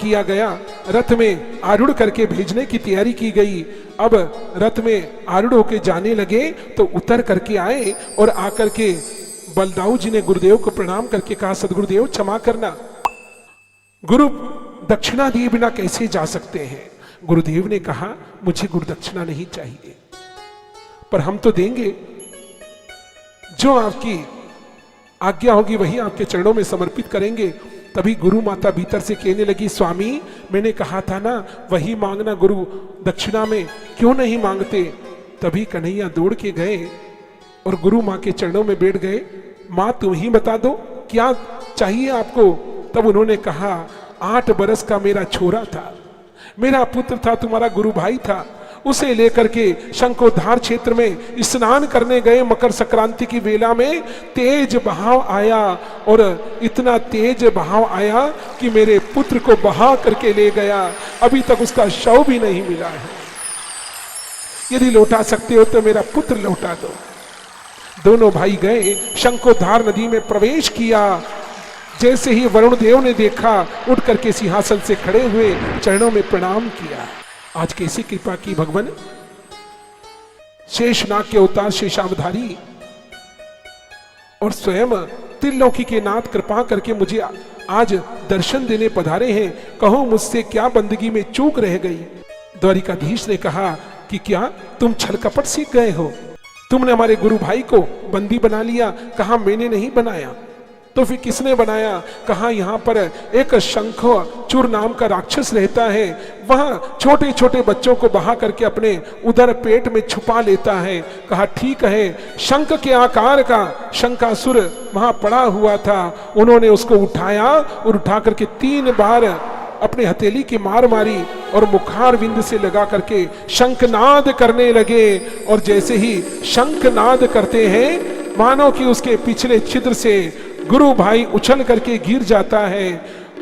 किया गया, रथ में आरूढ़ करके भेजने की तैयारी की गई। अब रथ में आरूढ़ होके जाने लगे तो उतर करके आए और आकर के बलदाऊ जी ने गुरुदेव को प्रणाम करके कहा, सदगुरुदेव क्षमा करना, गुरु दक्षिणा दिए बिना कैसे जा सकते हैं। गुरुदेव ने कहा, मुझे गुरु दक्षिणा नहीं चाहिए, पर हम तो देंगे, जो आपकी आज्ञा होगी वही आपके चरणों में समर्पित करेंगे। तभी गुरु माता भीतर से कहने लगी, स्वामी मैंने कहा था ना वही मांगना, गुरु दक्षिणा में क्यों नहीं मांगते। तभी कन्हैया दौड़ के गए और गुरु माँ के चरणों में बैठ गए। माँ तुम ही बता दो क्या चाहिए आपको। तब उन्होंने कहा, 8 बरस का मेरा छोरा था, मेरा पुत्र था, तुम्हारा गुरु भाई था, उसे लेकर के शंखोधार क्षेत्र में स्नान करने गए। मकर संक्रांति की वेला में तेज बहाव आया और इतना तेज बहाव आया कि मेरे पुत्र को बहा करके ले गया, अभी तक उसका शव भी नहीं मिला है। यदि लौटा सकते हो तो मेरा पुत्र लौटा दो। दोनों भाई गए, शंखोधार नदी में प्रवेश किया। जैसे ही वरुण देव ने देखा, उठ करके सिंहासन से खड़े हुए चरणों में प्रणाम किया। आज कैसी कृपा की भगवान, शेषनाग के अवतार शेषावधारी और स्वयं त्रिलोकी के नाथ कृपा करके मुझे आज दर्शन देने पधारे हैं। कहो मुझसे क्या बंदगी में चूक रह गई। द्वारिकाधीश ने कहा कि क्या तुम छल कपट सीख गए हो, तुमने हमारे गुरु भाई को बंदी बना लिया। कहा मैंने नहीं बनाया, तो फिर किसने बनाया। कहा यहाँ पर एक शंखचूर नाम का राक्षस रहता है, वह छोटे छोटे बच्चों को बहा करके अपने उधर पेट में छुपा लेता है। कहा ठीक है। शंख के आकार का शंखासुर वहां पड़ा हुआ था, उन्होंने उसको उठाया और उठा करके 3 बार अपने हथेली की मार मारी और मुखार बिंद से लगा करके शंखनाद करने लगे। और जैसे ही शंखनाद करते हैं, मानो कि उसके पिछले छिद्र से गुरु भाई उछल करके गिर जाता है।